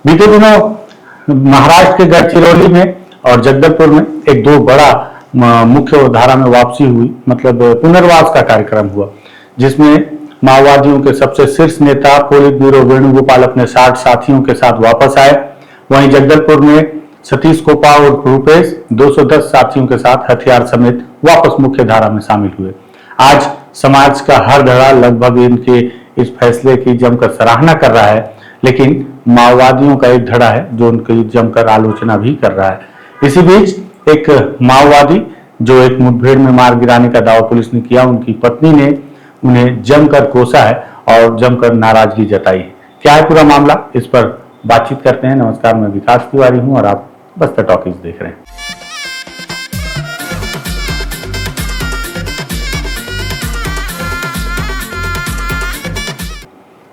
बीते दिनों महाराष्ट्र के गढ़चिरौली में और जगदलपुर में एक दो बड़ा मुख्य धारा में वापसी हुई, मतलब पुनर्वास का कार्यक्रम हुआ, जिसमें माओवादियों के सबसे शीर्ष नेता पोलित ब्यूरो वेणुगोपाल अपने 60 साथियों के साथ वापस आए। वहीं जगदलपुर में सतीश कोपा और रूपेश 210 साथियों के साथ हथियार समेत वापस मुख्य धारा में शामिल हुए। आज समाज का हर धड़ा लगभग इनके इस फैसले की जमकर सराहना कर रहा है, लेकिन माओवादियों का एक धड़ा है जो उनकी जमकर आलोचना भी कर रहा है। इसी बीच एक माओवादी जो एक मुठभेड़ में मार गिराने का दावा पुलिस ने किया, उनकी पत्नी ने उन्हें जमकर कोसा है और जमकर नाराजगी जताई है। क्या है पूरा मामला, इस पर बातचीत करते हैं। नमस्कार, मैं विकास तिवारी हूं और आप बस्तर टॉकीज देख रहे हैं।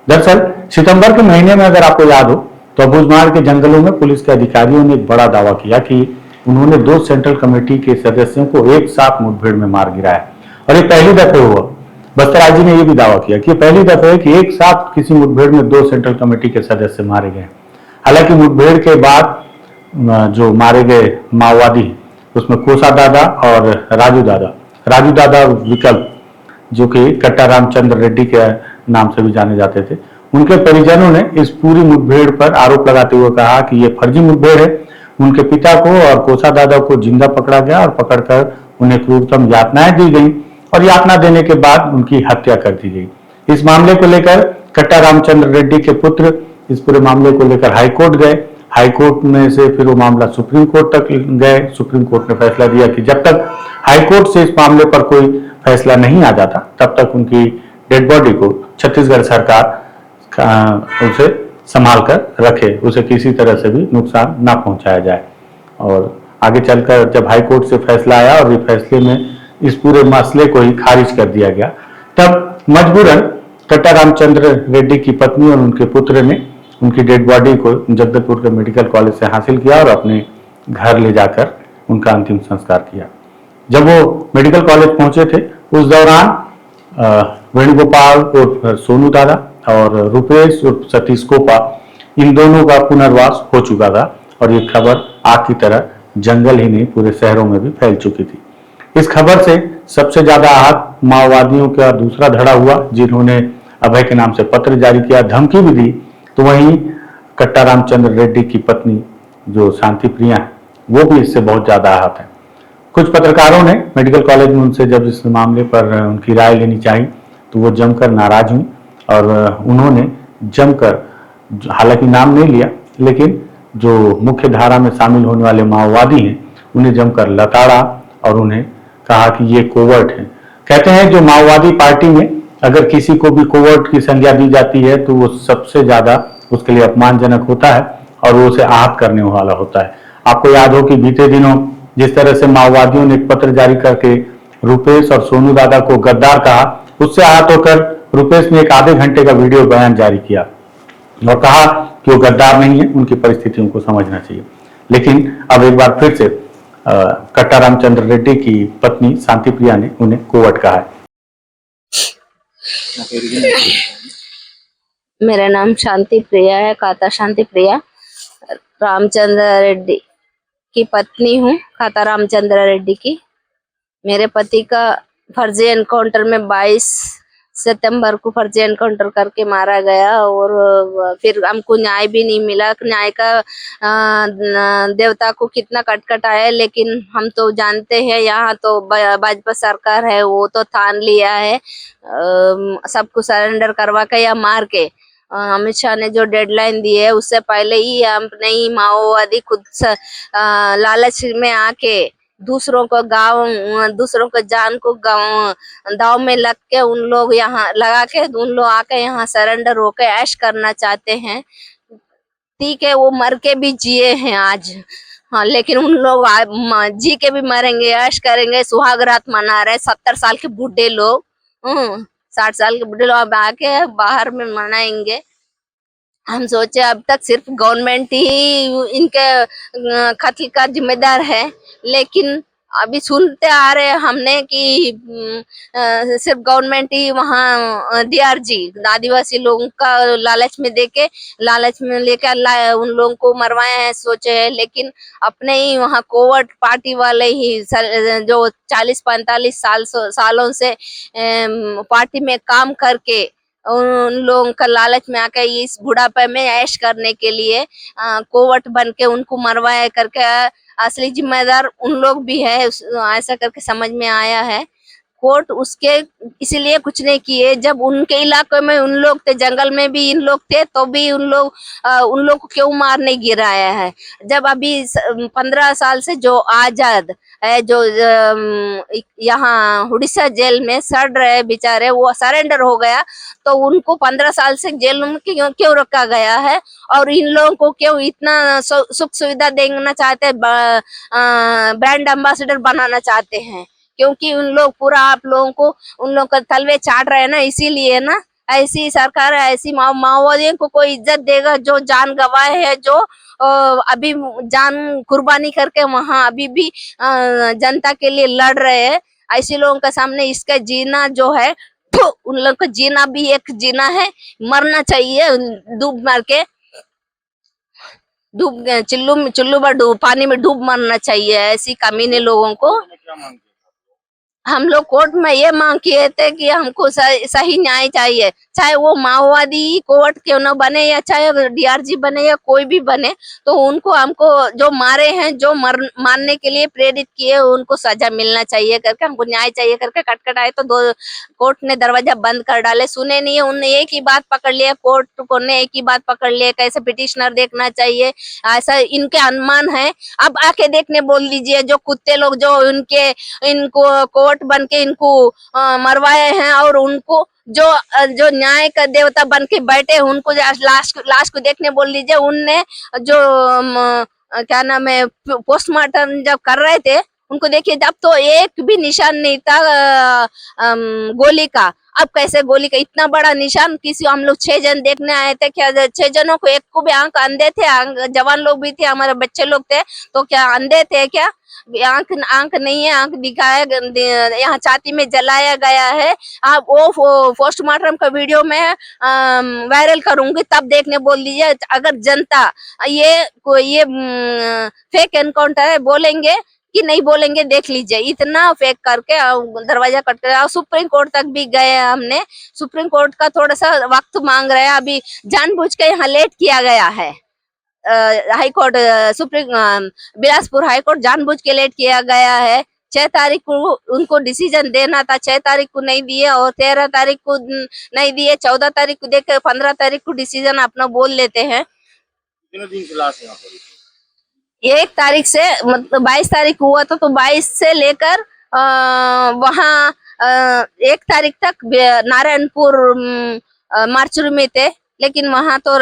दरअसल सितंबर के महीने में अगर आपको याद हो तो अबूझमाड़ के जंगलों में पुलिस के अधिकारियों ने एक बड़ा दावा किया कि उन्होंने 2 सेंट्रल कमेटी के सदस्यों को एक साथ मुठभेड़ में मार गिराया और ये पहली दफे हुआ। बस्तर आईजी ने यह भी दावा किया कि पहली दफे है कि एक साथ किसी मुठभेड़ में 2 सेंट्रल कमेटी के सदस्य मारे गए। हालांकि मुठभेड़ के बाद जो मारे गए माओवादी उसमें कोसा दादा और राजू दादा विकल्प, जो कि कट्टा रामचंद्र रेड्डी के नाम से भी जाने जाते थे, उनके परिजनों ने इस पूरी मुठभेड़ पर आरोप लगाते हुए कहा कि यह फर्जी मुठभेड़ है। उनके पिता को और कोसा दादा को जिंदा पकड़ा गया और पकड़कर उन्हें क्रूरतम यातनाएं दी गई और यातना देने के बाद उनकी हत्या कर दी गई। इस मामले को लेकर कट्टा रामचंद्र रेड्डी के पुत्र इस पूरे मामले को लेकर हाईकोर्ट गए। हाईकोर्ट में से फिर वो मामला सुप्रीम कोर्ट तक गए। सुप्रीम कोर्ट ने फैसला दिया कि जब तक हाईकोर्ट से इस मामले पर कोई फैसला नहीं आ जाता तब तक उनकी डेड बॉडी को छत्तीसगढ़ सरकार उसे संभाल कर रखे, उसे किसी तरह से भी नुकसान ना पहुंचाया जाए। और आगे चलकर जब हाईकोर्ट से फैसला आया और इस फैसले में इस पूरे मसले को ही खारिज कर दिया गया, तब मजबूरन कट्टा रामचंद्र रेड्डी की पत्नी और उनके पुत्र ने उनकी डेड बॉडी को जगदलपुर के मेडिकल कॉलेज से हासिल किया और अपने घर ले जाकर उनका अंतिम संस्कार किया। जब वो मेडिकल कॉलेज पहुंचे थे उस दौरान वेणुगोपाल उर्फ सोनू दादा और रूपेश उर्फ सतीश कोपा, इन दोनों का पुनर्वास हो चुका था और ये खबर आग की तरह जंगल ही नहीं पूरे शहरों में भी फैल चुकी थी। इस खबर से सबसे ज्यादा आहत माओवादियों का दूसरा धड़ा हुआ, जिन्होंने अभय के नाम से पत्र जारी किया, धमकी भी दी। तो वहीं कट्टा रामचंद्र रेड्डी की पत्नी जो शांति प्रिया है, वो भी इससे बहुत ज्यादा आहत है। कुछ पत्रकारों ने मेडिकल कॉलेज में उनसे जब इस मामले पर उनकी राय लेनी चाहिए तो वो जमकर नाराज हुई और उन्होंने जमकर, हालांकि नाम नहीं लिया, लेकिन जो मुख्य धारा में शामिल होने वाले माओवादी हैं उन्हें जमकर लताड़ा और उन्हें कहा कि ये कोवर्ट है। कहते हैं जो माओवादी पार्टी में अगर किसी को भी कोवर्ट की संज्ञा दी जाती है तो वो सबसे ज्यादा उसके लिए अपमानजनक होता है और वो उसे आहत करने वाला होता है। आपको याद हो कि बीते दिनों जिस तरह से माओवादियों ने एक पत्र जारी करके रूपेश और सोनू दादा को गद्दार कहा, उससे आहत होकर रूपेश ने एक आधे घंटे का वीडियो बयान जारी किया और कहा कि वो गद्दार नहीं है, उनकी परिस्थितियों को समझना चाहिए। लेकिन अब एक बार फिर से कट्टा रामचंद्र रेड्डी की पत्नी शांति प्रिया ने उन्हें कोवर्ट कहा है। मेरा नाम शांति प्रिया है, खाता शांति प्रिया। रामचंद्र रेड्डी की पत्नी हूँ, खाता रामचंद्र रेड्डी की। मेरे पति का फर्जी एनकाउंटर में 22 सितंबर को फर्जी एनकाउंटर करके मारा गया और फिर हमको न्याय भी नहीं मिला। न्याय का देवता को कितना कटकट आया, लेकिन हम तो जानते हैं यहाँ तो भाजपा सरकार है, वो तो ठान लिया है सबको सरेंडर करवा के या मार के। अमित शाह ने जो डेडलाइन दी है उससे पहले ही अपने ही माओवादी खुद लालच में आके दूसरों को जान को दाव में लग के उन लोग यहाँ लगा के उन लोग आके यहाँ सरेंडर होके ऐश करना चाहते हैं। ठीक है, वो मर के भी जिए हैं आज, हाँ, लेकिन उन लोग जी के भी मरेंगे, ऐश करेंगे, सुहाग रात मना रहे। 70 साल के बूढ़े लोग 60 साल के बूढ़े लोग अब आके बाहर में मनाएंगे। हम सोचे अब तक सिर्फ गवर्नमेंट ही इनके कत्ल का जिम्मेदार है, लेकिन अभी सुनते आ रहे हैं हमने कि सिर्फ गवर्नमेंट ही वहाँ डीआरजी आदिवासी लोगों का लालच में लेकर उन लोगों को मरवाए हैं सोचे हैं, लेकिन अपने ही वहाँ कोवर्ट पार्टी वाले ही जो 40-45 सालों से पार्टी में काम करके उन लोगों का लालच में आकर इस बुढ़ापे में ऐश करने के लिए कोवट बन के उनको मरवाया करके असली जिम्मेदार उन लोग भी है, ऐसा करके समझ में आया है। कोर्ट उसके इसीलिए कुछ नहीं किए, जब उनके इलाके में उन लोग थे, जंगल में भी इन लोग थे, तो भी उन लोग को क्यों मार नहीं गिराया है। जब अभी 15 साल से जो आजाद है, जो यहाँ उड़ीसा जेल में सड़ रहे बेचारे, वो सरेंडर हो गया, तो उनको 15 साल से जेल में क्यों रखा गया है, और इन लोगों को क्यों इतना सुख सुविधा देना चाहते हैं, ब्रांड एम्बेसडर बनाना चाहते हैं, क्योंकि उन लोग पूरा आप लोगों को उन लोग का तलवे चाट रहे हैं ना, इसीलिए ना ऐसी सरकार ऐसी माओवादियों को कोई इज्जत देगा जो जान गवाए है, जो अभी जान कुर्बानी करके वहां अभी भी जनता के लिए लड़ रहे हैं। ऐसे लोगों के सामने इसका जीना जो है, उन लोगों का जीना भी एक जीना है, मरना चाहिए डूब मार के, चुल्लू पर पानी में डूब मरना चाहिए ऐसी कमीने लोगों को। हम लोग कोर्ट में ये मांग किए थे कि हमको सही न्याय चाहिए, चाहे वो माओवादी कोर्ट क्यों न बने या चाहे डीआरजी बने या कोई भी बने, तो उनको हमको जो मारे हैं, जो मारने के लिए प्रेरित किए, उनको सजा मिलना चाहिए करके, हमको न्याय चाहिए करके खटखटाए, तो कोर्ट ने दरवाजा बंद कर डाले, सुने नहीं है। उनने एक ही बात पकड़ लिया, कोर्ट को ने एक ही बात पकड़ लिया, कैसे पिटिशनर देखना चाहिए, ऐसा इनके अनुमान है। अब आके देखने बोल दीजिए, जो कुत्ते लोग जो इनको कोर्ट बन के इनको मरवाए हैं, और उनको जो न्याय का देवता बन के बैठे हैं, उनको लाश को देखने बोल दीजिए। उनने जो क्या नाम है, पोस्टमार्टम जब कर रहे थे, उनको देखिए, जब तो एक भी निशान नहीं था गोली का, अब कैसे गोली का इतना बड़ा निशान। किसी हम लोग 6 जन देखने आए थे, क्या 6 जनों को एक को भी आंख अंधे थे, जवान लोग भी थे, हमारे बच्चे लोग थे, तो क्या अंधे थे क्या? आंख नहीं है, आंख दिखाया, यहाँ छाती में जलाया गया है। आप वो पोस्टमार्टम का वीडियो में वायरल करूंगी, तब देखने बोल दीजिए। अगर जनता ये फेक एनकाउंटर है बोलेंगे कि नहीं बोलेंगे, देख लीजिए। इतना फेक करके दरवाजा कट कर सुप्रीम कोर्ट तक भी गए हमने। सुप्रीम कोर्ट का थोड़ा सा वक्त मांग रहे हैं, अभी जानबूझ के यहाँ लेट किया गया है। High court Bilaspur high court जानबूझ के लेट किया गया है। 6 तारीख को उनको डिसीजन देना था, 6 तारीख को नहीं दिए, और 13 तारीख को नहीं दिए, 14 तारीख को देखे, 15 तारीख को डिसीजन अपना बोल लेते हैं। कितने दिन की लाश यहाँ पर? 1 तारीख से, मतलब 22 तारीख हुआ था, तो 22 से लेकर वहाँ 1 तारीख तक नारायणपुर मार्चुरी में थे, लेकिन वहां तो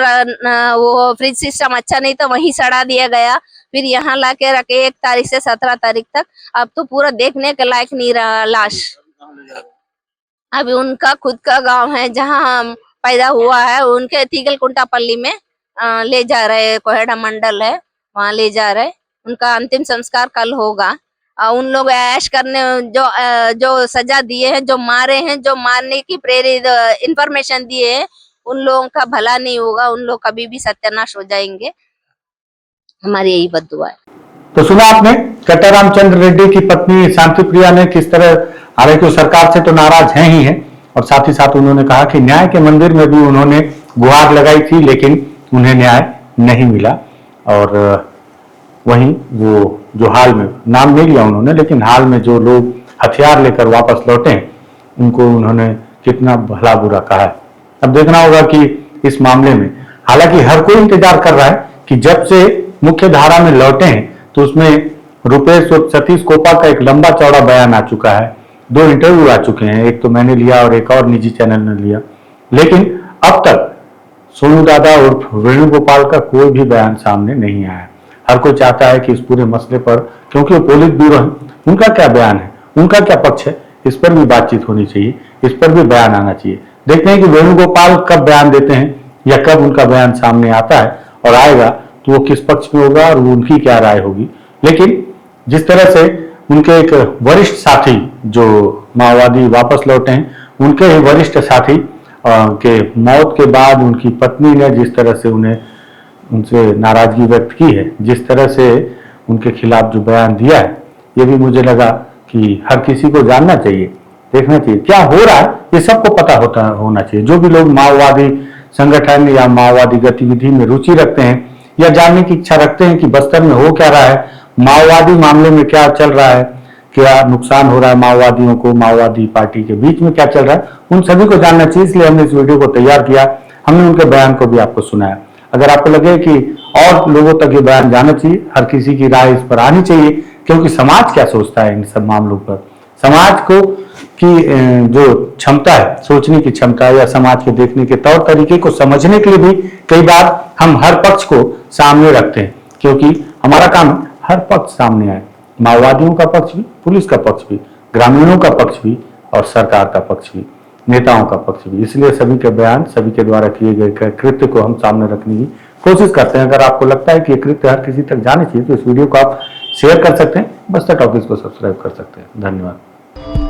वो फ्रिज सिस्टम अच्छा नहीं था, वहीं सड़ा दिया गया। फिर यहाँ लाके रखे 1 तारीख से 17 तारीख तक। अब तो पूरा देखने के लायक नहीं रहा लाश। अभी उनका खुद का गांव है जहाँ पैदा हुआ है, उनके तीगलकुंटापल्ली में ले जा रहे, कोहेड़ा मंडल है, वहां ले जा रहे। उनका अंतिम संस्कार कल होगा। उन लोग ऐश करने जो सजा दिए हैं, जो मारे हैं, जो मारने की प्रेरित इंफॉर्मेशन दिए हैं, उन लोगों का भला नहीं होगा, उन लोग कभी भी सत्यानाश हो जाएंगे। हमारी यही बद्दुआ है। तो सुना आपने कट्टा रामचंद्र रेड्डी की पत्नी शांति प्रिया ने किस तरह, हालांकि सरकार से तो नाराज हैं ही हैं, और साथ ही साथ उन्होंने कहा कि न्याय के मंदिर में भी उन्होंने गुहार लगाई थी, लेकिन उन्हें न्याय नहीं मिला। और वहीं वो जो हाल में, नाम नहीं लिया उन्होंने, लेकिन हाल में जो लोग हथियार लेकर वापस लौटे हैं, उनको उन्होंने कितना भला बुरा कहा है। अब देखना होगा कि इस मामले में, हालांकि हर कोई इंतजार कर रहा है कि जब से मुख्य धारा में लौटे हैं, तो उसमें रुपेश और सतीश कोपा का एक लंबा चौड़ा बयान आ चुका है, 2 इंटरव्यू आ चुके हैं, एक तो मैंने लिया और एक और निजी चैनल ने लिया, लेकिन अब तक सोनू दादा और वेणुगोपाल का कोई भी बयान सामने नहीं आया। हर कोई चाहता है कि इस पूरे मसले पर, क्योंकि वो पुलिस ब्यूरो है, उनका क्या बयान है, उनका क्या पक्ष है, इस पर भी बातचीत होनी चाहिए, इस पर भी बयान आना चाहिए। देखते हैं कि वेणुगोपाल कब बयान देते हैं या कब उनका बयान सामने आता है, और आएगा तो वो किस पक्ष में होगा और उनकी क्या राय होगी। लेकिन जिस तरह से उनके एक वरिष्ठ साथी जो माओवादी वापस लौटे हैं, उनके ही वरिष्ठ साथी के मौत के बाद उनकी पत्नी ने जिस तरह से उनसे नाराजगी व्यक्त की है, जिस तरह से उनके खिलाफ जो बयान दिया है, ये भी मुझे लगा कि हर किसी को जानना चाहिए, देखना चाहिए क्या हो रहा है, ये सबको पता होना चाहिए। जो भी लोग माओवादी संगठन या माओवादी गतिविधि में रुचि रखते हैं या जानने की इच्छा रखते हैं कि बस्तर में हो क्या रहा है, माओवादी मामले में क्या चल रहा है, क्या नुकसान हो रहा है माओवादियों को, माओवादी पार्टी के बीच में क्या चल रहा है, उन सभी को जानना चाहिए। इसलिए हमने इस वीडियो को तैयार किया, हमने उनके बयान को भी आपको सुनाया। अगर आपको लगे कि और लोगों तक ये बयान जाना चाहिए, हर किसी की राय इस पर आनी चाहिए, क्योंकि समाज क्या सोचता है इन सब मामलों पर, समाज को की जो क्षमता है, सोचने की क्षमता या समाज के देखने के तौर तरीके को समझने के लिए भी कई बार हम हर पक्ष को सामने रखते हैं, क्योंकि हमारा काम हर पक्ष सामने आए, माओवादियों का पक्ष भी, पुलिस का पक्ष भी, ग्रामीणों का पक्ष भी और सरकार का पक्ष भी, नेताओं का पक्ष भी। इसलिए सभी के बयान, सभी के द्वारा किए गए कृत्य को हम सामने रखने की कोशिश करते हैं। अगर आपको लगता है कि ये कृत्य हर किसी तक जाने चाहिए तो इस वीडियो को आप शेयर कर सकते हैं, बस्तर टॉकीज को सब्सक्राइब कर सकते हैं। धन्यवाद।